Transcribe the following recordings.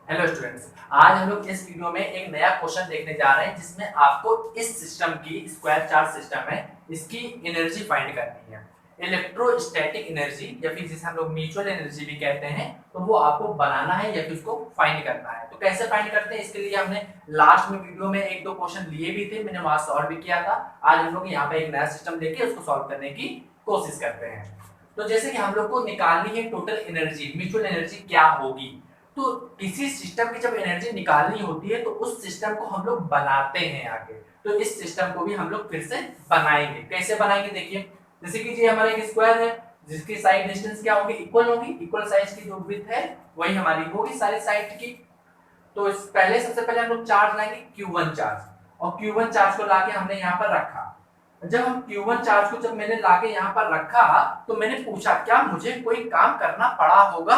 Hello students, आज हम लोग इस वीडियो में एक नया क्वेश्चन देखने जा रहे हैं जिसमें आपको इस सिस्टम की स्क्वायर चार्ज सिस्टम है इसकी एनर्जी फाइंड करनी है। इलेक्ट्रोस्टैटिक एनर्जी या फिर जिसे हम लोग म्यूचुअल एनर्जी भी कहते हैं, तो वो आपको बनाना है या फिर उसको फाइंड करना है। तो कैसे फाइंड करते हैं, इसके लिए हमने लास्ट में वीडियो में एक दो क्वेश्चन लिए भी थे, मैंने वहां सॉल्व भी किया था। आज हम लोग यहाँ पे एक नया सिस्टम लेके उसको सॉल्व करने की कोशिश करते हैं। तो जैसे कि हम लोग को निकालनी है टोटल एनर्जी, म्यूचुअल एनर्जी क्या होगी। तो किसी सिस्टम की जब एनर्जी निकालनी होती है तो उस सिस्टम को हम लोग बनाते हैं आगे। तो इस सिस्टम को भी हम लोग फिर से बनाएंगे। कैसे बनाएंगे देखिए, जैसे कि ये हमारा एक स्क्वायर है जिसकी साइड डिस्टेंस क्या होगी, इक्वल होगी। इक्वल साइज की जो विड्थ है वही हमारी होगी सारी साइड की। तो इस पहले सबसे पहले हम लोग चार्ज लाएंगे Q1 चार्ज, और Q1 चार्ज को लाके हमने यहाँ पर रखा। जब हम Q1 चार्ज को जब मैंने लाके यहाँ पर रखा तो मैंने पूछा क्या मुझे कोई काम करना पड़ा होगा।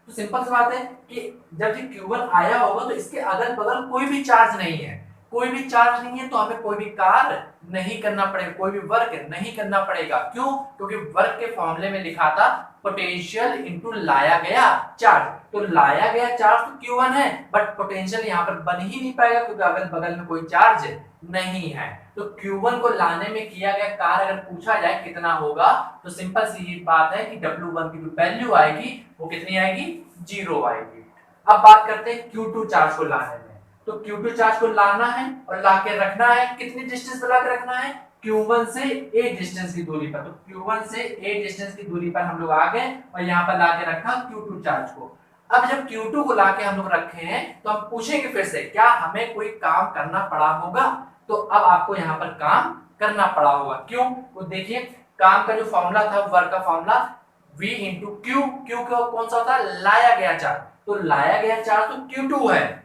तो सिंपल सी बात है कि जब ये Q1 आया होगा तो इसके अगल बगल कोई भी चार्ज नहीं है, कोई भी चार्ज नहीं है, तो हमें कोई भी कार्य नहीं करना पड़ेगा, कोई भी वर्क नहीं करना पड़ेगा। क्यों? क्योंकि वर्क के फॉर्मूले में लिखा था पोटेंशियल इनटू लाया गया चार्ज। तो लाया गया चार्ज तो Q1 है, बट पोटेंशियल यहाँ पर बन ही नहीं पाएगा क्योंकि अगल बगल में कोई चार्ज नहीं है। तो Q1 को लाने में किया गया कार्य अगर पूछा जाए कितना होगा, तो सिंपल सी बात है कि W1 की जो वैल्यू आएगी वो कितनी आएगी, 0 आएगी। अब बात करते हैं Q2 चार्ज को लाने में। तो Q2 चार्ज को लाना है और लाके रखना है, कितनी डिस्टेंस पर लाके रखना है, Q1 से A डिस्टेंस की दूरी पर। तो Q1 से A डिस्टेंस की दूरी पर हम लोग आ गए और यहाँ पर लाके रखा Q2 चार्ज को। अब जब Q2 को लाके हम लोग रखे हैं तो हम पूछेंगे फिर से क्या हमें कोई काम करना पड़ा होगा। तो अब आपको यहाँ पर काम करना पड़ा होगा। क्यों? तो देखिए, काम का जो फॉर्मूला था, वर्क का formula V into Q. Q कौन सा होता है, लाया गया चार्ज। तो लाया गया चार्ज तो Q2 है,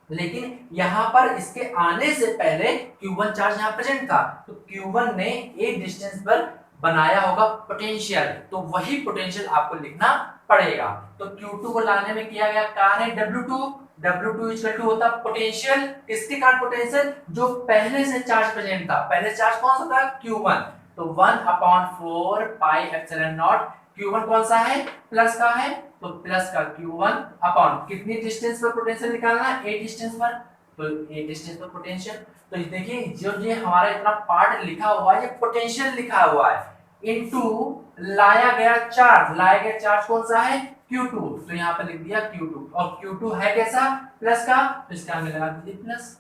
लेकिन यहां पर इसके आने से पहले Q1 चार्ज यहां प्रेजेंट था। तो Q1 ने एक डिस्टेंस पर बनाया होगा पोटेंशियल, तो वही पोटेंशियल आपको लिखना पड़ेगा। तो Q2 को लाने में किया गया कार्य है W2। W2 इक्वल टू होता पोटेंशियल, किसके कारण पोटेंशियल, जो पहले से चार्ज प्रेजेंट था। पहले चार्ज कौन सा था, Q1। तो 1/4 पाई एप्सिलॉन नॉट। Q1 कौन सा है, प्लस का है, तो प्लस का Q1 अपॉन कितनी डिस्टेंस पर पोटेंशियल निकालना है, a डिस्टेंस पर। तो a डिस्टेंस पर पोटेंशियल, तो देखिए जो ये हमारा इतना पार्ट लिखा हुआ है ये पोटेंशियल लिखा हुआ है, इनटू लाया गया चार्ज। लाया गया चार्ज कौन सा है, Q2। तो यहाँ पर लिख दिया Q2, और Q2 है कैसा, प्लस का, तो इसका हमें लगा दीजिए प्लस।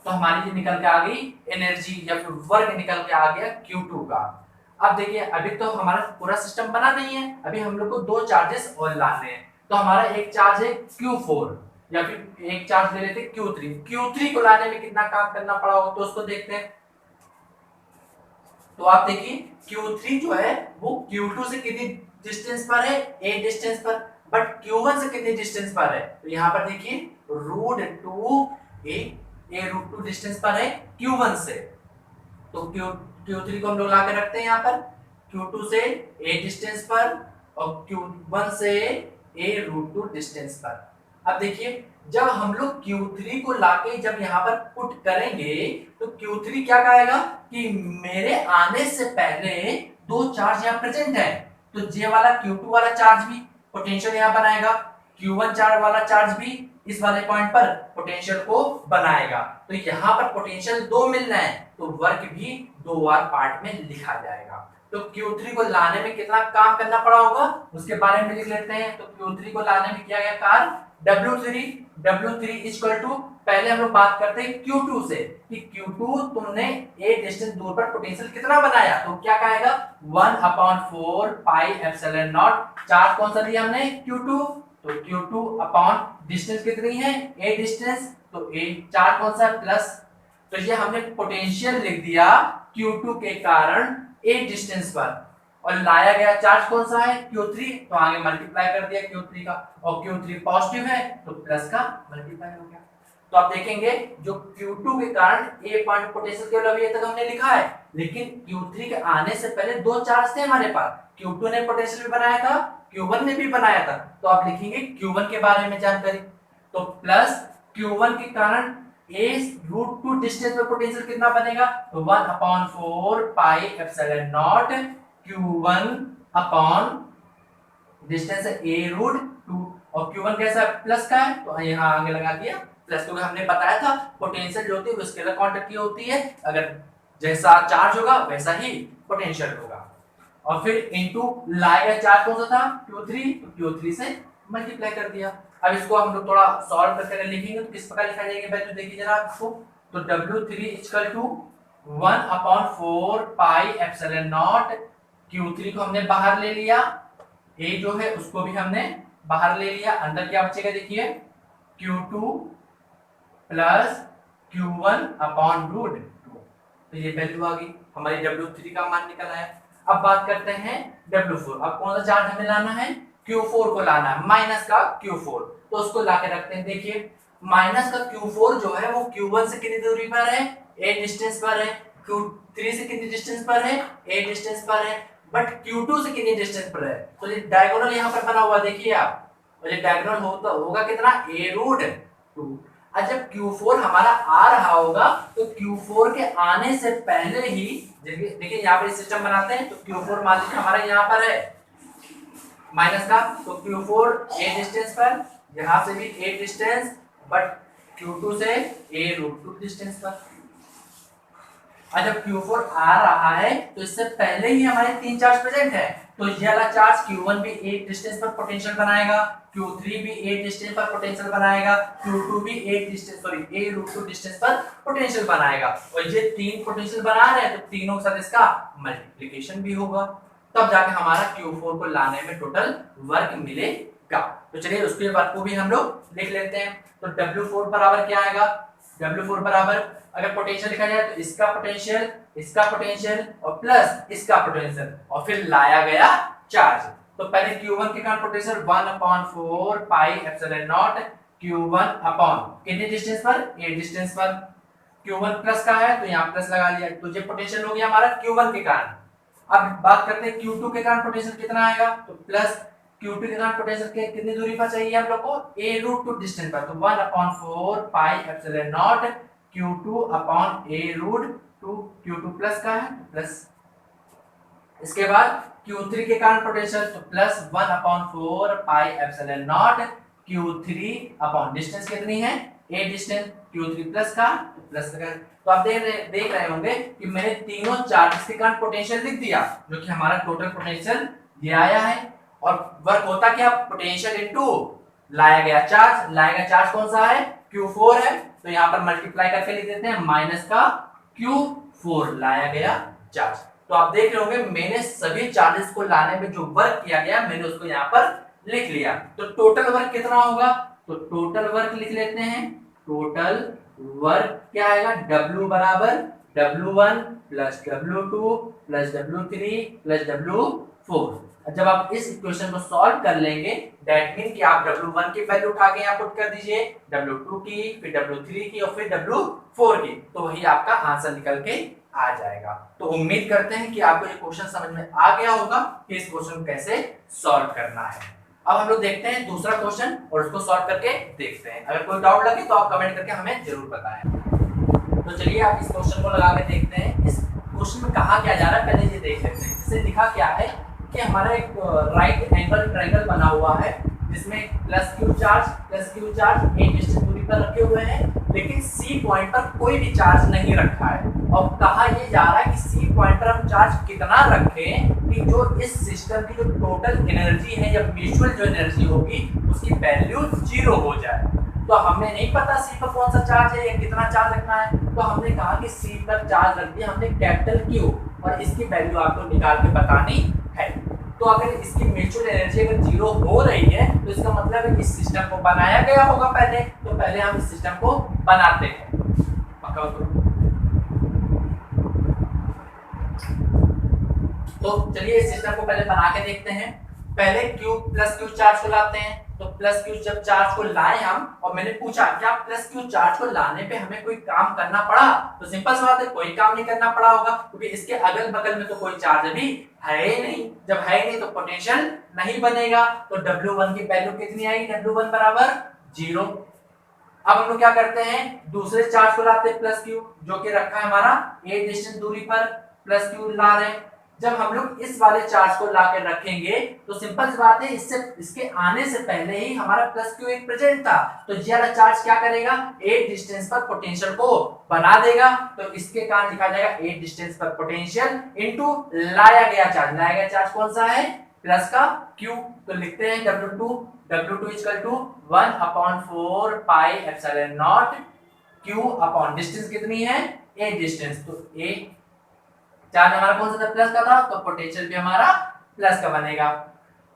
तो हमारी ये निकल के आ गई एनर्जी या फिर वर्क निकल के आ गया Q2 का। अब देखिए, अभी तो हमारा पूरा सिस्टम बना नहीं है, अभी हम लोग को दो चार्जेस और लाने हैं। तो हमारा एक चार्ज है Q4 या फिर एक चार्ज ले लेते Q3। Q3 को लाने में कितना काम करना पड़ा हो तो उसको देखते हैं। तो आप देखिए Q3 जो है वो Q2 से कितनी डिस्टेंस पर है, a डिस्टेंस पर, बट Q1 से कितनी डिस्टेंस पर है। तो यहाँ पर देखिए √2 डिस्टेंस पर है Q1 से। तो Q3 को हम लोग ला के रखते हैं यहाँ पर, Q2 से a डिस्टेंस पर और Q1 से a√2 डिस्टेंस पर। अब देखिए, जब हम लोग Q3 को लाके जब यहाँ पर पुट करेंगे तो Q3 क्या कहेगा कि मेरे आने से पहले दो चार्ज यहाँ प्रेजेंट है। तो जे वाला Q2 वाला चार्ज भी पोटेंशियल यहाँ बनाएगा, Q1 चार्ज वाला चार्ज भी इस वाले पॉइंट पर पोटेंशियल को बनाएगा। तो यहाँ पर पोटेंशियल दो मिलना है, तो वर्क भी दो बार पार्ट में लिखा जाएगा। तो Q3 को लाने में कितना काम करना पड़ा होगा उसके बारे में लिख लेते हैं। तो Q3 को लाने में किया गया कार्य W3 इक्वल टू, पहले हम लोग बात करते हैं Q2 से कि Q2 तुमने a डिस्टेंस दूर पर पोटेंशियल कितना बनाया। तो क्या कहेगा, 1/4 पाई एप्सिलॉन नॉट। चार्ज कौन सा दिया हमने, Q2। तो Q2 अपॉन डिस्टेंस कितनी है, a डिस्टेंस। तो a चार्ज कौन सा है, प्लस। तो ये हमने पोटेंशियल लिख दिया Q2 के कारण a डिस्टेंस पर, और लाया गया चार्ज कौन सा है, Q3। तो आगे मल्टीप्लाई कर दिया Q3 का, और Q3 पॉजिटिव है तो प्लस का मल्टीप्लाई हो गया। तो आप देखेंगे जो Q2 के कारण a पॉइंट पोटेंशियल केवल अभी तक हमने लिखा है, लेकिन Q3 के आने से पहले दो चार्ज थे हमारे पास। Q2 ने पोटेंशियल भी बनाया था, Q1 ने भी बनाया था। तो आप लिखेंगे Q1 के बारे में जानकारी, तो प्लस Q1 के कारण a√2 डिस्टेंस पर पोटेंशियल कितना बनेगा, तो 1/4 pi epsilon not Q1 upon distance है a√2। और Q1 कैसा है, प्लस का है, तो यहाँ आगे लगा दिया प्लस, क्योंकि हमने बताया था पोटेंशियल जो होती है वो स्केलर क्वांटिटी होती है, अगर जैसा चार्ज होगा वैसा ही पोटेंशियल होगा। और फिर इनटू लाएगा चार्ज कौन सा था, Q3, तो Q3 से मल्टीप्लाई कर दिया। अब इसको हम लोग थोड़ा सॉल्व करके लिखेंगे तो किस प्रकार लिखा जाएगा वैल्यू देखिए जरा आपको, तो W3 equal to 1/4 pi epsilon naught, Q3 को हमने बाहर ले लिया, A जो है उसको भी हमने बाहर ले लिया, अंदर क्या बचेगा देखिए Q2 plus Q1 upon root 2, तो ये वैल्यू आ गई, हमारी W3 का मान निकल आया। अब बात करते हैं W4, अब कौन सा चार्ज हमें लाना है, Q4 को लाना है, माइनस का Q4, तो उसको लाके रखते हैं। देखिए माइनस का Q4 जो है वो Q1 से कितनी दूरी पर है, a डिस्टेंस पर है, Q3 से कितनी डिस्टेंस पर है, a डिस्टेंस पर है, बट Q2 से कितनी डिस्टेंस पर है, तो ये डायगोनल यहाँ पर बना हुआ देखिए आप, और ये डायगोनल होगा कितना, a रूट 2। अब जब Q4 हमारा आ रहा होगा तो Q4 के आने से पहले ही देखिए यहाँ पर सिस्टम बनाते हैं, तो Q4 मान लीजिए हमारा यहाँ पर है माइनस का, तो Q4 a डिस्टेंस पर, यहाँ से भी a डिस्टेंस, बट Q2 से a रूट 2 डिस्टेंस पर। और जब Q4 आ रहा है तो इससे पहले ही हमारे 3 चार्ज प्रेजेंट है, तो ये वाला चार्ज Q1 भी a डिस्टेंस पर पोटेंशियल बनाएगा, Q3 भी a डिस्टेंस पर पोटेंशियल बनाएगा, Q2 भी a distance a root 2 distance पर पोटेंशियल बनाएगा, और ये 3 पोटेंशियल बना रहे हैं तो तीनों के साथ इसका मल्टीप्लिकेशन भी होगा, तब जाके हमारा Q4 को लाने में टोटल वर्क मिलेगा। तो चलिए उसके वर्क को भी हम लोग लिख लेते हैं, तो W4 बराबर क्या आएगा, W4 बराबर अगर पोटेंशियल लिखा जाए तो इसका पोटेंशियल और प्लस इसका पोटेंशियल और फिर लाया गया चार्ज, तो पहले Q1 के कारण potential 1/4 pi epsilon not Q1 upon कितने डिस्टेंस पर, a डिस्टेंस पर, Q1 प्लस का है तो यहाँ प्लस लगा लिया, तो ये पोटेंशियल हो गया हमारा Q1 के कारण। अब बात करते हैं Q2 के कारण पोटेंशियल कितना आएगा, तो प्लस Q2 के कारण पोटेंशियल के कितनी दूरी पर चाहिए हम लोग को, a रूट 2 डिस्टेंस पर, तो 1/4 pi epsilon naught Q2 upon a root 2, Q2 plus का है प्लस, इसके बाद Q3 के कारण पोटेंशियल तो plus 1/4 pi epsilon naught Q3 upon distance कितनी है, a डिस्टेंस, Q3 प्लस का प्लस का, तो आप देख रहे होंगे कि मैंने तीनों चार्जेस के कारण पोटेंशियल लिख दिया, जो कि हमारा टोटल पोटेंशियल ये आया है, और वर्क होता क्या, पोटेंशियल इनटू लाया गया चार्ज कौन सा है, Q4 है, तो यहाँ पर मल्टीप्लाई करके लिख देते हैं माइनस का Q4 लाया गया चार्ज। तो आप देख रहे होंगे मैंने सभी चार्जेस को लाने में जो वर्क किया गया मैंने उसको यहाँ पर लिख लिया, तो टोटल वर्क कितना होगा, तो टोटल वर्क लिख लेते हैं, टोटल वर्क क्या आएगा, W बराबर W1 plus W2 plus W3 plus W4। जब आप इस इक्वेशन को सॉल्व कर लेंगे दैट मीन कि आप W1 की वैल्यू उठा के यहाँ पुट कर दीजिए, W2 की, फिर W3 की और फिर W4 की, तो वही आपका आंसर निकल के आ जाएगा। तो उम्मीद करते हैं कि आपको ये क्वेश्चन समझ में आ गया होगा कि इस क्वेश्चन को कैसे सॉल्व करना है। अब हम लोग देखते हैं दूसरा क्वेश्चन और उसको सॉल्व करके देखते हैं, अगर कोई डाउट लगे तो आप कमेंट करके हमें जरूर बताएं। तो चलिए आप इस क्वेश्चन को लगा के देखते हैं, इस क्वेश्चन में कहा क्या जा रहा है पहले ये देख लेते हैं। इससे लिखा क्या है कि हमारा एक राइट एंगल ट्रायंगल बना हुआ है जिसमें प्लस क्यू चार्ज एक डिस्टेंस दूरी पर रखे हुए हैं, लेकिन सी पॉइंट पर कोई भी चार्ज नहीं रखा है। और कहा ये जा रहा है कि सी पॉइंट पर हम चार्ज कितना रखें कि जो इस सिस्टम की जो टोटल एनर्जी है या म्यूचुअल जो एनर्जी होगी उसकी वैल्यू 0 हो जाए। तो हमें नहीं पता सी पर कौन सा चार्ज है या कितना चार्ज रखना है, तो हमने कहा कि सी पर चार्ज रख दिया हमने कैपिटल क्यू, और इसकी वैल्यू आपको निकाल के बतानी है। तो अगर इसकी म्यूचुअल एनर्जी अगर 0 हो रही है तो इसका मतलब है कि इस सिस्टम को बनाया गया होगा पहले, तो पहले हम इस सिस्टम को बनाते हैं। तो चलिए इस सिस्टम को पहले बना के देखते हैं। पहले Q प्लस क्यू चार्ज को लाते हैं, तो प्लस क्यू जब चार्ज को लाए हम, और मैंने पूछा क्या प्लस क्यू चार्ज को लाने पे हमें कोई काम करना पड़ा, तो सिंपल सी बात है कोई काम नहीं करना पड़ा होगा, क्योंकि इसके अगल बगल में तो कोई चार्ज भी है ही नहीं। जब है ही नहीं तो पोटेंशियल नहीं बनेगा, तो W1 की वैल्यू कितनी आएगी, W1 बराबर 0। अब हम लोग क्या करते हैं, दूसरे चार्ज को लाते हैं प्लस क्यू, जो कि रखा है हमारा a डिस्टेंस दूरी पर, प्लस क्यू ला रहे हैं। जब हम लोग इस वाले चार्ज को ला कर रखेंगे तो सिंपल सी बात है, इससे इसके आने से पहले ही हमारा प्लस क्यू एक प्रेजेंट था, तो ये वाला चार्ज क्या करेगा, ए डिस्टेंस पर पोटेंशियल को बना देगा। तो इसके कारण लिखा जाएगा ए डिस्टेंस पर पोटेंशियल इनटू लाया गया चार्ज। लाया गया चार्ज कौन सा है, प्लस का क्यू। तो लिखते हैं W2 equal to 1/4 pi epsilon naught Q upon distance कितनी है, ए डिस्टेंस। तो ए चार्ज हमारा कौन सा था, प्लस का था, तो पोटेंशियल भी हमारा प्लस का बनेगा।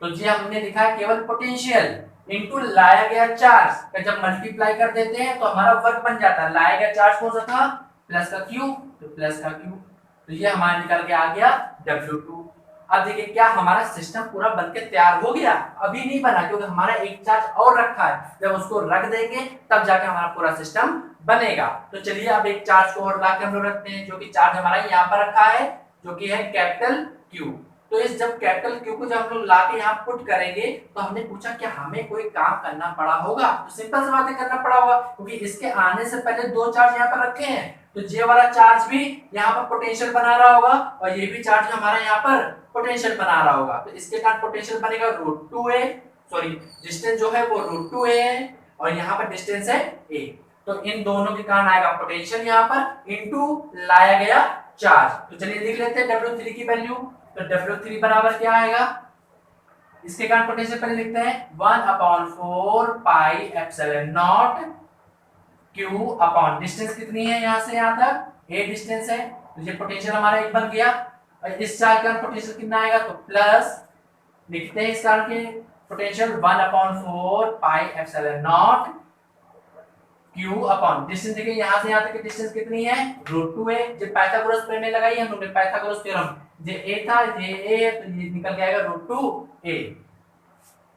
तो ये हमने लिखा है केवल पोटेंशियल इनटू लाया गया चार्ज का जब मल्टीप्लाई कर देते हैं तो हमारा वर्क बन जाता है। लाया गया चार्ज कौन सा था, प्लस का क्यू, तो प्लस का क्यू। तो ये हमारा निकल के आ गया W2। अब देखिए क्या हमारा सिस्टम पूरा बनके तैयार हो गया, अभी नहीं बना क्योंकि हमारा एक चार्ज और रखा है, जब उसको रख देंगे तब जाके हमारा पूरा सिस्टम बनेगा। तो चलिए अब एक चार्ज को और लाके हम लोग रखते हैं, जो कि चार्ज हमारा यहाँ पर रखा है, जो कि है कैपिटल क्यू। तो इस जब कैपिटल क्यू को जब हम लोग लाके यहाँ पुट करेंगे तो हमने पूछा कि हमें कोई काम करना पड़ा होगा, तो सिंपल सी बातें करना पड़ा होगा क्योंकि इसके आने से पहले दो चार्ज यहाँ पर रखे हैं। तो ये वाला चार्ज भी यहाँ पर पोटेंशियल बना रहा होगा और ये भी चार्ज हमारा यहाँ पर पोटेंशियल बना रहा होगा। तो इसके कारण पोटेंशियल बनेगा √2a, सॉरी डिस्टेंस जो है वो √2a है और यहाँ पर डिस्टेंस है a। तो इन दोनों के कारण आएगा पोटेंशियल यहाँ पर इनटू लाया गया चार्ज। तो चलिए लिख लेते हैं W3 की वैल्यू। तो W3 बराबर क्या आएगा, इसके कारण पोटेंशियल पहले लिखते हैं 1/4 pi epsilon naught Q upon distance कितनी है यहाँ से यहाँ तक, a डिस्टेंस है, तो ये पोटेंशियल हमारा एक बन गया। और इस चार्ज का पोटेंशियल कितना आएगा, तो प्लस लिखते हैं इस चार्ज के potential 1/4 pi epsilon naught Q upon distance. देखिए यहाँ से यहाँ तक की डिस्टेंस कितनी है, √2a। जब पाइथागोरस प्रमेय लगाई हम लोग ने, पाइथागोरस थ्योरम, ये a था, ये a है, तो ये निकल के आएगा √2a।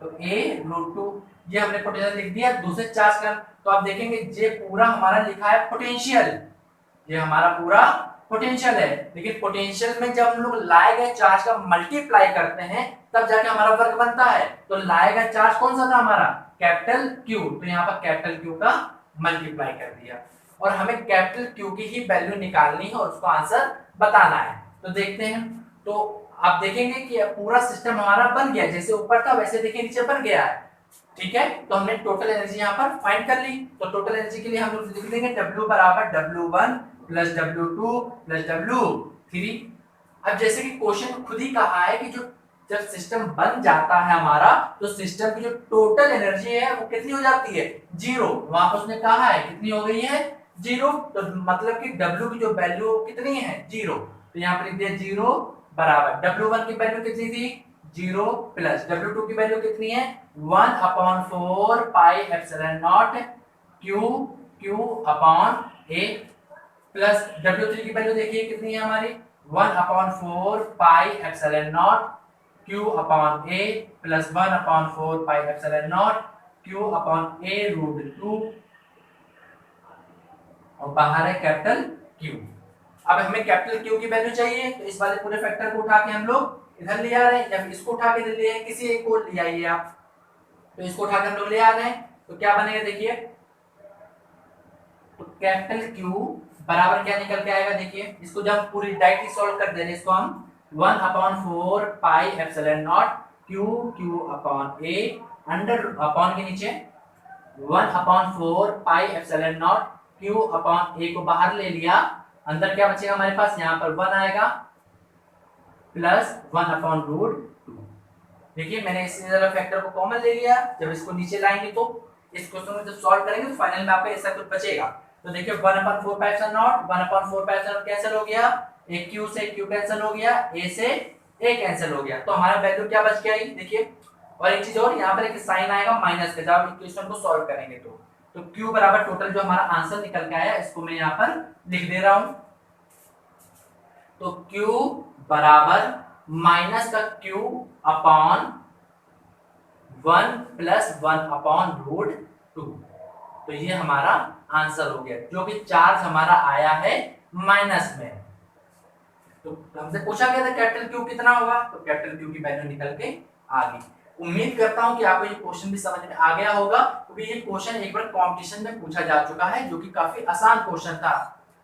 तो a√2 ये हमने पोटेंशियल लिख दिया दूसरे चार्ज का। तो आप देखेंगे ये पूरा हमारा लिखा है पोटेंशियल, ये हमारा पूरा पोटेंशियल है, लेकिन पोटेंशियल में जब हम लोग लाए गए चार्ज का मल्टीप्लाई करते हैं तब जाके हमारा वर्क बनता है। तो लाया गया चार्ज कौन सा था हमारा, कैपिटल क्यू, तो यहाँ पर कैपिटल क्यू का मल्टीप्लाई कर दिया और हमें कैपिटल क्यू की ही वैल्यू निकालनी है और उसको आंसर बताना है। तो देखते हैं, तो आप देखेंगे कि पूरा सिस्टम हमारा बन गया, जैसे ऊपर था वैसे देखिए नीचे बन गया है, ठीक है। तो हमने टोटल एनर्जी यहाँ पर फाइंड कर ली। तो टोटल एनर्जी के लिए हम लोग लिख देंगे W बराबर W1 plus W2 plus W3। अब जैसे कि क्वेश्चन खुद ही कहा है कि जो जब सिस्टम बन जाता है हमारा तो सिस्टम की जो टोटल एनर्जी है वो कितनी हो जाती है, 0। वहां पर उसने कहा है कितनी हो गई है, 0। तो मतलब कि W की जो वैल्यू कितनी है, 0। तो यहाँ पर लिख दिया 0 बराबर W1 की वैल्यू कितनी थी, 0 प्लस W2 की वैल्यू कितनी है, 1/4 pi epsilon naught Q upon a plus W3 की वैल्यू देखिए कितनी है हमारी, 1/4 pi epsilon naught Q upon a plus 1/4 pi epsilon naught Q upon a√2 और बाहर है कैपिटल क्यू। अब हमें कैपिटल क्यू की वैल्यू चाहिए, तो इस वाले पूरे फैक्टर को उठा के हम लोग इधर ले आ रहे हैं या फिर इसको उठा के इधर ले आए, किसी एक को ले आइए आप। तो इसको उठा के हम लोग ले आ रहे हैं, तो क्या बनेगा देखिए, तो कैपिटल क्यू बराबर क्या निकल के आएगा, देखिए इसको जब पूरी डायरेक्टली सॉल्व कर दे रहे हैं इसको हम 1/4 pi epsilon naught Q upon a under upon के नीचे 1/4 pi epsilon naught Q upon a को बाहर ले लिया, अंदर क्या बचेगा हमारे पास, यहाँ पर 1 आएगा प्लस 1/√2। देखिए मैंने इस वाला फैक्टर को कॉमन ले लिया, जब इसको नीचे लाएंगे तो इस क्वेश्चन को जब सॉल्व करेंगे तो फाइनल में आपका ऐसा कुछ बचेगा। तो देखिए 1/4 pi epsilon not 1/4 pi epsilon cancel हो गया, एक क्यू से क्यू कैंसिल हो गया, a से a कैंसिल हो गया, तो हमारा वैल्यू क्या बच गया देखिए। और एक चीज और, यहाँ पर एक साइन आएगा माइनस का जब इक्वेशन को सॉल्व करेंगे तो q बराबर टोटल जो हमारा आंसर निकल के आया इसको मैं यहाँ पर लिख दे रहा हूं। तो q बराबर माइनस का q अपॉन 1 प्लस 1/√2। तो ये हमारा आंसर हो गया, जो कि चार्ज हमारा आया है माइनस में। तो हमसे पूछा गया था कैपिटल क्यू कितना होगा, तो कैपिटल क्यू की वैल्यू निकल के आ गई। उम्मीद करता हूं कि आपको ये क्वेश्चन भी समझ में आ गया होगा, क्योंकि ये क्वेश्चन एक बार कंपटीशन में पूछा जा चुका है, जो कि काफी आसान क्वेश्चन था।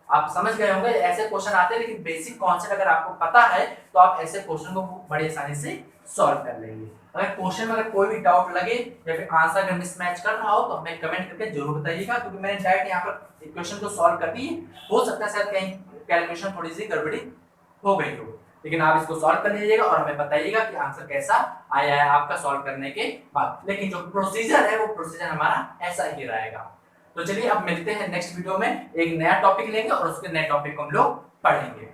आप समझ गए होंगे ऐसे क्वेश्चन आते हैं, लेकिन बेसिक कॉन्सेप्ट अगर आपको पता है तो आप ऐसे क्वेश्चन को बड़ी आसानी से सॉल्व कर लेंगे। अगर क्वेश्चन में अगर कोई भी डाउट लगे या फिर आंसर अगर मिसमैच कर रहा हो तो हमें कमेंट करके जरूर बताइएगा, क्योंकि मैंने डायरेक्ट यहाँ पर इक्वेशन को सॉल्व कर दी है। हो सकता है शायद कहीं कैलकुलेशन थोड़ी सी गड़बड़ी हो गई हो, लेकिन आप इसको सॉल्व कर लीजिएगा और हमें बताइएगा कि आंसर कैसा आया है आपका सॉल्व करने के बाद। लेकिन जो प्रोसीजर है वो प्रोसीजर हमारा ऐसा ही रहेगा। तो चलिए अब मिलते हैं नेक्स्ट वीडियो में, एक नया टॉपिक लेंगे और उसके नए टॉपिक को हम लोग पढ़ेंगे।